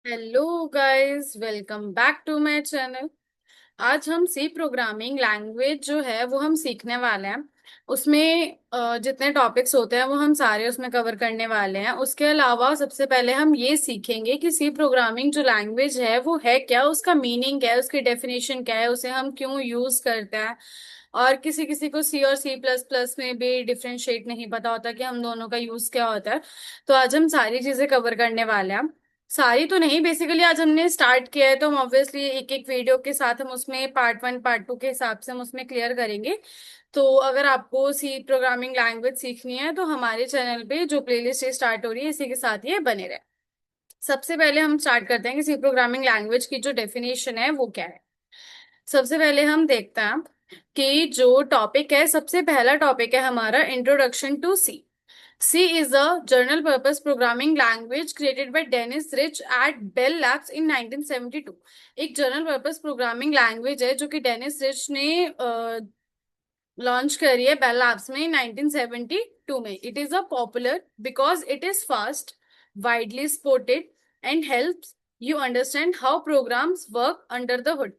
Hello guys, welcome back to my channel. आज हम सी programming language जो है वो हम सीखने वाले हैं। उसमें जितने टॉपिक्स होते हैं वो हम सारे उसमें कवर करने वाले हैं। उसके अलावा सबसे पहले हम ये सीखेंगे कि सी प्रोग्रामिंग जो लैंग्वेज है वो है क्या, उसका मीनिंग क्या है, उसकी डेफिनेशन क्या है, उसे हम क्यों यूज करते हैं। और किसी किसी को सी और सी प्लस प्लस में भी डिफरेंशिएट नहीं पता होता कि हम दोनों का यूज क्या होता है। तो आज हम सारी चीजें कवर करने वाले हैं। सारी तो नहीं, बेसिकली आज हमने स्टार्ट किया है तो हम ऑब्वियसली एक एक वीडियो के साथ हम उसमें पार्ट वन पार्ट टू के हिसाब से हम उसमें क्लियर करेंगे। तो अगर आपको सी प्रोग्रामिंग लैंग्वेज सीखनी है तो हमारे चैनल पे जो प्लेलिस्ट स्टार्ट हो रही है इसी के साथ ये बने रहे। सबसे पहले हम स्टार्ट करते हैं कि सी प्रोग्रामिंग लैंग्वेज की जो डेफिनेशन है वो क्या है। सबसे पहले हम देखते हैं कि जो टॉपिक है, सबसे पहला टॉपिक है हमारा introduction to C. C is a general purpose programming language created by Dennis Rich at Bell Labs in 1972। एक जनरल पर्पस प्रोग्रामिंग लैंग्वेज है जो कि डेनिस रिच ने लॉन्च करी है बेल लैब्स में 1972 में। It is a popular because it is fast, widely supported and helps you understand how programs work under the hood.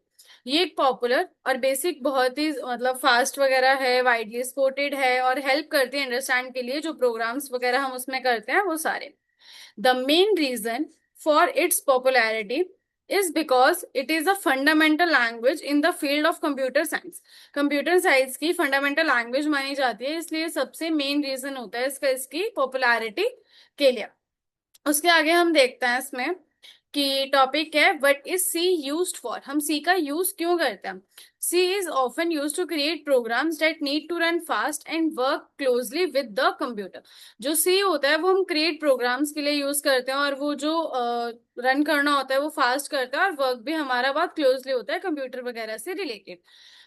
ये एक पॉपुलर और बेसिक, बहुत ही मतलब फास्ट वगैरह है, वाइडली सपोर्टेड है और हेल्प करती है अंडरस्टैंड के लिए जो प्रोग्राम्स वगैरह हम उसमें करते हैं वो सारे। The main reason for its popularity is because it is a fundamental language in the field of computer science। Computer science की फंडामेंटल लैंग्वेज मानी जाती है, इसलिए सबसे मेन रीजन होता है इसका, इसकी पॉपुलैरिटी के लिए। उसके आगे हम देखते हैं इसमें कि टॉपिक है what is C used for. हम सी का यूज क्यों करते हैं। C is often use to create programs that need to run fast and work closely with the computer. जो सी होता है वो हम क्रिएट प्रोग्राम्स के लिए यूज करते हैं और वो जो रन करना होता है वो फास्ट करता है और वर्क भी हमारा बहुत क्लोजली होता है कंप्यूटर वगैरह से रिलेटेड।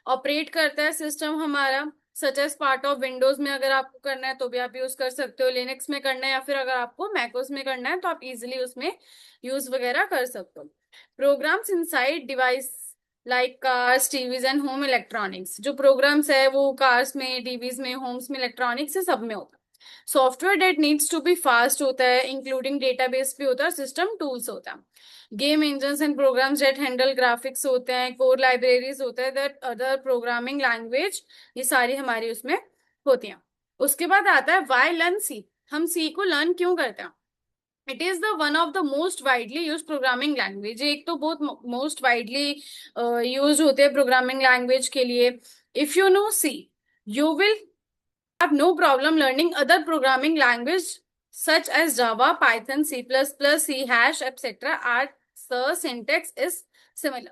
ऑपरेट करता है सिस्टम हमारा, such as part of Windows में अगर आपको करना है तो भी आप यूज कर सकते हो, लिनक्स में करना है या फिर अगर आपको मैकोस में करना है तो आप इजिली उसमें यूज वगैरह कर सकते हो। Programs inside device like cars, TVs and home electronics. जो प्रोग्राम्स है वो कार्स में, टीवीज में, होम्स में, इलेक्ट्रॉनिक्स से सब में होता है। Software that needs to be fast होता है, इंक्लूडिंग डेटाबेस भी होता है, सिस्टम टूल्स होता है। Game engines and programs that handle graphics होते हैं, कोर लाइब्रेरीज होते हैं, दैट अदर प्रोग्रामिंग लैंग्वेज, ये सारी हमारी उसमें होती हैं। उसके बाद आता है वाई लर्न सी। हम सी को लर्न क्यों करते हैं। It is the one of the most widely use programming language. एक तो बहुत मोस्ट वाइडली यूज होते हैं प्रोग्रामिंग लैंग्वेज के लिए। If you know C you will have no problem learning other programming language such as Java, Python, C plus plus, C hash etcetera are the syntax is similar.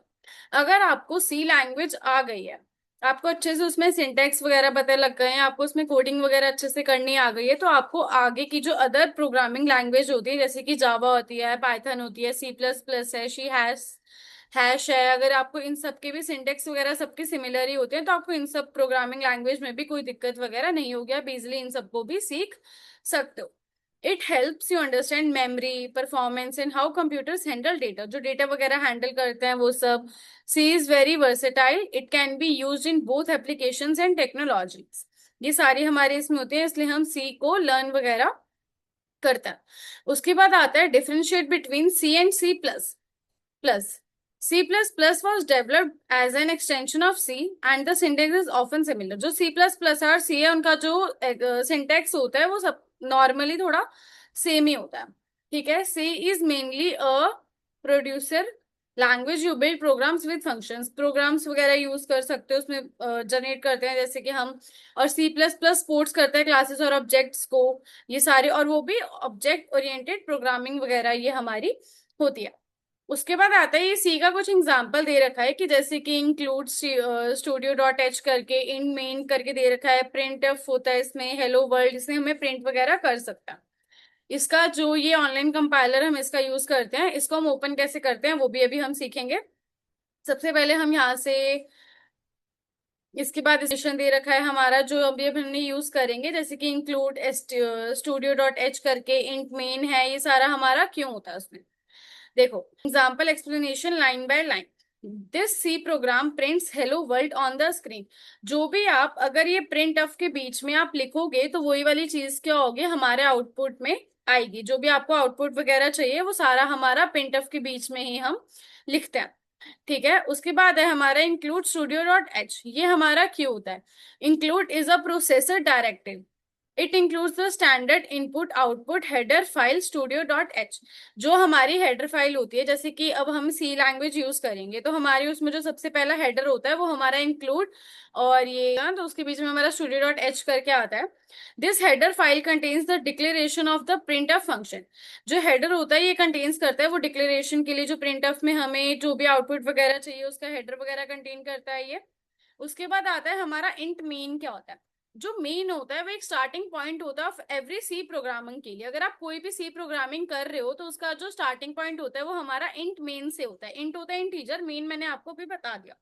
अगर आपको सी language आ गई है, आपको अच्छे से उसमें सिंटेक्स वगैरह पता लग गए हैं, आपको उसमें कोडिंग वगैरह अच्छे से करनी आ गई है, तो आपको आगे की जो अदर प्रोग्रामिंग लैंग्वेज होती है जैसे कि जावा होती है, पाइथन होती है, सी प्लस प्लस है, सी हैश हैश है, अगर आपको इन सब के भी सिंटेक्स वगैरह सबके सिमिलर ही होते हैं तो आपको इन सब प्रोग्रामिंग लैंग्वेज में भी कोई दिक्कत वगैरह नहीं होगी, आप इजिली इन सबको भी सीख सकते हो। It helps you understand memory, performance and how computers handle data. जो डेटा वगैरह हैंडल करते हैं वो सब। C is very versatile, it can be use in both applications and technologies. ये सारी हमारे इसमें होते हैं, इसलिए हम सी को लर्न वगैरह करता है। उसके बाद आता है differentiate between C and C plus plus. C++ was developed as an extension of C and the syntax is often similar। जो C++ है और C है उनका जो सिंटेक्स होता है वो सब नॉर्मली थोड़ा सेम ही होता है। ठीक है। C is mainly a producer language, you build programs with functions. Programs वगैरह यूज कर सकते हो उसमें, जनरेट करते हैं जैसे कि हम। और C++ सपोर्ट्स करता है क्लासेस और ऑब्जेक्ट्स को, ये सारे, और वो भी ऑब्जेक्ट ओरिएंटेड प्रोग्रामिंग वगैरह ये हमारी होती है। उसके बाद आता है ये सी का कुछ एग्जांपल दे रखा है कि जैसे कि इंक्लूड स्टूडियो डॉट एच करके, इन मेन करके दे रखा है, प्रिंट एफ होता है इसमें, हेलो वर्ल्ड, इसमें हमें प्रिंट वगैरह कर सकता है। इसका जो ये ऑनलाइन कंपाइलर हम इसका यूज करते हैं, इसको हम ओपन कैसे करते हैं वो भी अभी हम सीखेंगे। सबसे पहले हम यहाँ से, इसके बाद स्टेशन दे रखा है हमारा जो अभी हमने यूज करेंगे, जैसे कि इंक्लूड स्टूडियो डॉट एच करके, इंट मेन है, ये सारा हमारा क्यों होता है उसमें। देखो example explanation line by line. This C program prints hello world on the screen. जो भी आप अगर ये प्रिंट ऑफ के बीच में आप लिखोगे तो वही वाली चीज क्या होगी हमारे आउटपुट में आएगी। जो भी आपको आउटपुट वगैरह चाहिए वो सारा हमारा printf के बीच में ही हम लिखते हैं। ठीक है, उसके बाद है हमारा इंक्लूड स्टूडियो डॉट एच। ये हमारा क्यों होता है? Include is a processor directive, it includes the standard input output header file studio dot H. जो हमारी हेडर फाइल होती है, जैसे कि अब हम सी लैंग्वेज यूज करेंगे तो हमारी उसमें जो सबसे पहला हेडर होता है वो हमारा इंक्लूड, और ये तो उसके बीच में हमारा स्टूडियो डॉट एच करके आता है। This header file contains the declaration of the print of function. जो हेडर होता है ये कंटेन्स करता है वो डिक्लेरेशन के लिए, जो प्रिंट ऑफ में हमें जो भी आउटपुट वगैरह चाहिए उसका हेडर वगैरह कंटेन करता है ये। उसके बाद आता है हमारा इंट मेन। क्या होता है? जो मेन होता है वो एक स्टार्टिंग पॉइंट होता है ऑफ एवरी सी प्रोग्रामिंग के लिए। अगर आप कोई भी सी प्रोग्रामिंग कर रहे हो तो उसका जो स्टार्टिंग पॉइंट होता है वो हमारा इंट मेन से होता है। इंट होता है इंटीजर, मेन मैंने आपको भी बता दिया।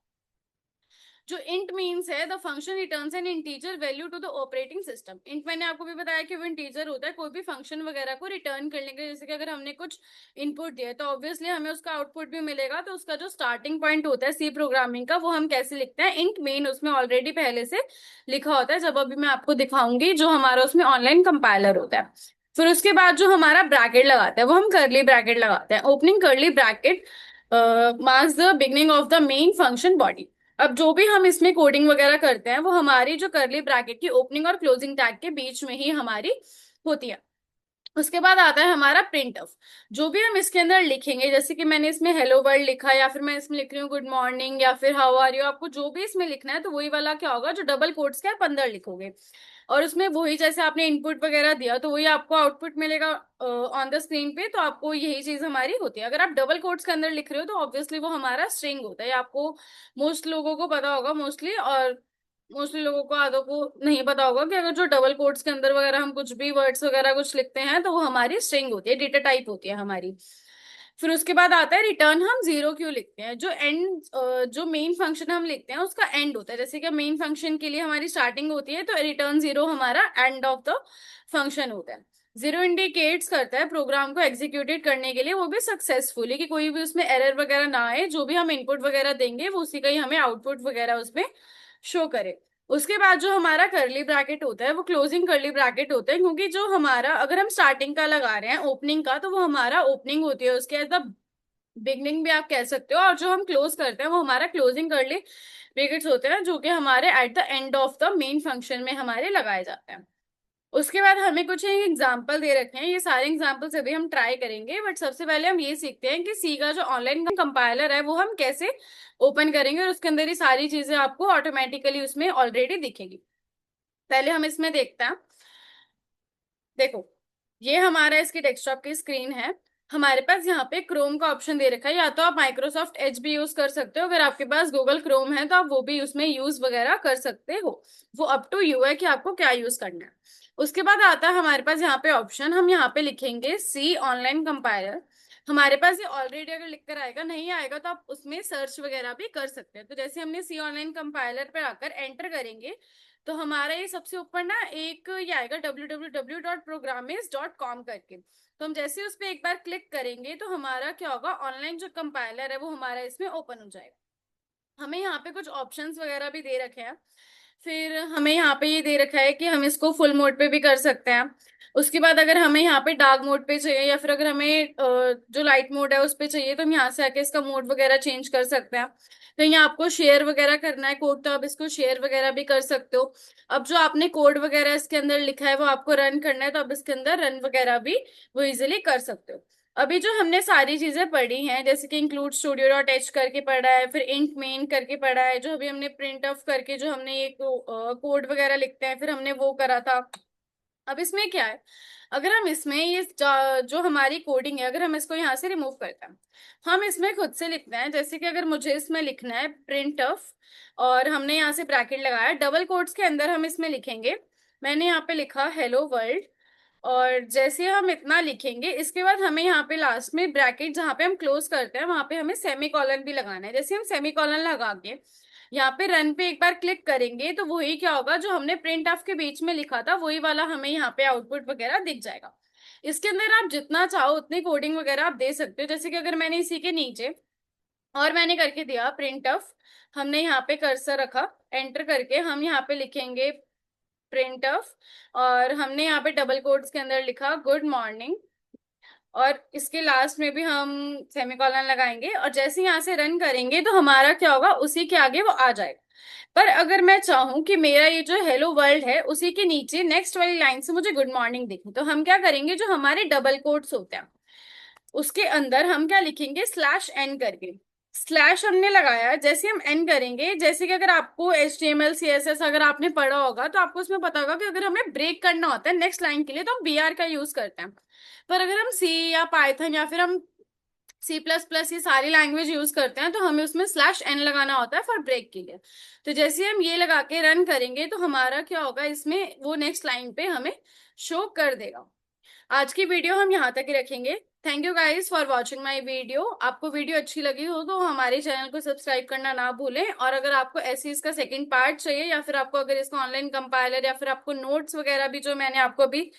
जो इंट मीन्स है the function returns an integer value to the operating system. Int मैंने आपको भी बताया कि वो इंटीजर होता है कोई भी फंक्शन वगैरह को रिटर्न करने के लिए। जैसे कि अगर हमने कुछ इनपुट दिया है तो ऑब्वियसली हमें उसका आउटपुट भी मिलेगा, तो उसका जो स्टार्टिंग पॉइंट होता है सी प्रोग्रामिंग का वो हम कैसे लिखते हैं? इंट मेन उसमें ऑलरेडी पहले से लिखा होता है, जब अभी मैं आपको दिखाऊंगी जो हमारा उसमें ऑनलाइन कंपाइलर होता है। फिर उसके बाद जो हमारा ब्रैकेट लगाता है वो हम करली ब्रैकेट लगाते हैं। ओपनिंग करली bracket marks the beginning of the main function body. अब जो भी हम इसमें कोडिंग वगैरह करते हैं वो हमारी जो करली ब्रैकेट की ओपनिंग और क्लोजिंग टैग के बीच में ही हमारी होती है। उसके बाद आता है हमारा प्रिंट ऑफ। जो भी हम इसके अंदर लिखेंगे, जैसे कि मैंने इसमें हेलो वर्ल्ड लिखा, या फिर मैं इसमें लिख रही हूँ गुड मॉर्निंग, या फिर हाउ आर यू, आपको जो भी इसमें लिखना है तो वही वाला क्या होगा, जो डबल कोट्स के आप अंदर लिखोगे और उसमें वही जैसे आपने इनपुट वगैरह दिया तो वही आपको आउटपुट मिलेगा ऑन द स्क्रीन पे। तो आपको यही चीज हमारी होती है। अगर आप डबल कोट्स के अंदर लिख रहे हो तो ऑब्वियसली वो हमारा स्ट्रिंग होता है। आपको मोस्ट लोगों को पता होगा मोस्टली, और मोस्टली लोगों को आधों को नहीं पता होगा कि अगर जो डबल कोट्स के अंदर वगैरह हम कुछ भी वर्ड्स वगैरह कुछ लिखते हैं तो वो हमारी स्ट्रिंग होती है, डेटा टाइप होती है हमारी। फिर उसके बाद आता है रिटर्न। हम जीरो क्यों लिखते हैं? जो एंड जो मेन फंक्शन हम लिखते हैं उसका एंड होता है। जैसे कि मेन फंक्शन के लिए हमारी स्टार्टिंग होती है तो रिटर्न जीरो हमारा एंड ऑफ द फंक्शन होता है। जीरो इंडिकेट्स करता है प्रोग्राम को एग्जीक्यूटेड करने के लिए, वो भी सक्सेसफुली, कि कोई भी उसमें एरर वगैरह ना आए। जो भी हम इनपुट वगैरह देंगे वो उसी का ही हमें आउटपुट वगैरह उसमें शो करे। उसके बाद जो हमारा करली ब्रैकेट होता है वो क्लोजिंग करली ब्रैकेट होता है, क्योंकि जो हमारा अगर हम स्टार्टिंग का लगा रहे हैं ओपनिंग का तो वो हमारा ओपनिंग होती है, उसके एज द बिगनिंग भी आप कह सकते हो। और जो हम क्लोज करते हैं वो हमारा क्लोजिंग करली ब्रैकेट्स होते हैं, जो कि हमारे at the end of the main function में हमारे लगाए जाते हैं। उसके बाद हमें कुछ एक एग्जाम्पल दे रखे हैं, ये सारे एग्जाम्पल्स अभी हम ट्राई करेंगे, बट सबसे पहले हम ये सीखते हैं कि सी का जो ऑनलाइन कंपाइलर है वो हम कैसे ओपन करेंगे और उसके अंदर ये सारी चीजें आपको ऑटोमेटिकली उसमें ऑलरेडी दिखेगी। पहले हम इसमें देखते हैं। देखो, ये हमारा इसकी डेस्कटॉप की स्क्रीन है। हमारे पास यहाँ पे क्रोम का ऑप्शन दे रखा है, या तो आप माइक्रोसॉफ्ट एज भी यूज कर सकते हो, अगर आपके पास गूगल क्रोम है तो आप वो भी उसमें यूज वगैरह कर सकते हो। वो अप टू यू है कि आपको क्या यूज करना है। उसके बाद आता है हमारे पास यहाँ पे ऑप्शन, हम यहाँ पे लिखेंगे सी ऑनलाइन कंपाइलर। हमारे पास ये ऑलरेडी अगर लिख कर आएगा, नहीं आएगा तो आप उसमें सर्च वगैरह भी कर सकते हैं। तो जैसे हमने सी ऑनलाइन कंपाइलर पे आकर एंटर करेंगे तो हमारा ये सबसे ऊपर ना एक ये आएगा www.programmers.com करके। तो हम जैसे उस पर एक बार क्लिक करेंगे तो हमारा क्या होगा, ऑनलाइन जो कंपाइलर है वो हमारा इसमें ओपन हो जाएगा। हमें यहाँ पे कुछ ऑप्शंस वगैरह भी दे रखे हैं। फिर हमें यहाँ पे ये दे रखा है कि हम इसको फुल मोड पे भी कर सकते हैं। उसके बाद अगर हमें यहाँ पे डार्क मोड पे चाहिए, या फिर अगर हमें जो लाइट मोड है उस पे चाहिए, तो हम यहाँ से आके इसका मोड वगैरह चेंज कर सकते हैं। तो यहाँ आपको शेयर वगैरह करना है कोड तो आप इसको शेयर वगैरह भी कर सकते हो। अब जो आपने कोड वगैरह इसके अंदर लिखा है वो आपको रन करना है तो आप इसके अंदर रन वगैरह भी वो इजिली कर सकते हो। अभी जो हमने सारी चीजें पढ़ी हैं, जैसे कि इंक्लूड स्टूडियो डॉट एच करके पढ़ा है, फिर इंट मेन करके पढ़ा है, जो अभी हमने प्रिंट ऑफ करके जो हमने ये कोड वगैरह लिखते हैं फिर हमने वो करा था। अब इसमें क्या है, अगर हम इसमें ये जो हमारी कोडिंग है अगर हम इसको यहाँ से रिमूव करते हैं, हम इसमें खुद से लिखते हैं। जैसे कि अगर मुझे इसमें लिखना है प्रिंट ऑफ, और हमने यहाँ से ब्रैकेट लगाया, डबल कोट्स के अंदर हम इसमें लिखेंगे, मैंने यहाँ पे लिखा हेलो वर्ल्ड। और जैसे हम इतना लिखेंगे इसके बाद हमें यहाँ पे लास्ट में ब्रैकेट जहाँ पे हम क्लोज करते हैं वहां पे हमें सेमी कॉलन भी लगाना है। जैसे हम सेमी कॉलन लगा के यहाँ पे रन पे एक बार क्लिक करेंगे तो वही क्या होगा, जो हमने प्रिंट ऑफ के बीच में लिखा था वही वाला हमें यहाँ पे आउटपुट वगैरह दिख जाएगा। इसके अंदर आप जितना चाहो उतनी कोडिंग वगैरह आप दे सकते हो। जैसे कि अगर मैंने इसी के नीचे और मैंने करके दिया प्रिंट ऑफ, हमने यहाँ पे कर्सर रखा, एंटर करके हम यहाँ पे लिखेंगे printf, और हमने यहाँ पे डबल कोट्स के अंदर लिखा गुड मॉर्निंग, और इसके लास्ट में भी हम सेमीकोलन लगाएंगे, और जैसे यहाँ से रन करेंगे तो हमारा क्या होगा, उसी के आगे वो आ जाएगा। पर अगर मैं चाहूं कि मेरा ये जो हेलो वर्ल्ड है उसी के नीचे नेक्स्ट वाली लाइन से मुझे गुड मॉर्निंग दिखे, तो हम क्या करेंगे, जो हमारे डबल कोट्स होते हैं उसके अंदर हम क्या लिखेंगे, स्लैश एन करके। स्लैश हमने लगाया, जैसे हम एन करेंगे, जैसे कि अगर आपको HTML CSS अगर आपने पढ़ा होगा तो आपको उसमें पता होगा कि अगर हमें ब्रेक करना होता है नेक्स्ट लाइन के लिए तो हम BR का यूज करते हैं। पर अगर हम C या पाइथन या फिर हम C++ ये सारी लैंग्वेज यूज करते हैं तो हमें उसमें स्लैश एन लगाना होता है फॉर ब्रेक के लिए। तो जैसे हम ये लगा के रन करेंगे तो हमारा क्या होगा, इसमें वो नेक्स्ट लाइन पे हमें शो कर देगा। आज की वीडियो हम यहाँ तक ही रखेंगे। Thank you guys for watching my video. आपको वीडियो अच्छी लगी हो तो हमारे चैनल को सब्सक्राइब करना ना भूलें, और अगर आपको ऐसे इसका सेकंड पार्ट चाहिए, या फिर आपको अगर इसका ऑनलाइन कंपाइलर या फिर आपको नोट्स वगैरह भी जो मैंने आपको अभी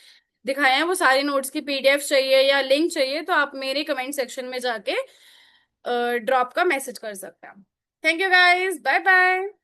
दिखाए हैं वो सारे नोट्स की PDF चाहिए या लिंक चाहिए, तो आप मेरे कमेंट सेक्शन में जाके ड्रॉप का मैसेज कर सकते हैं। Thank you guys, bye bye.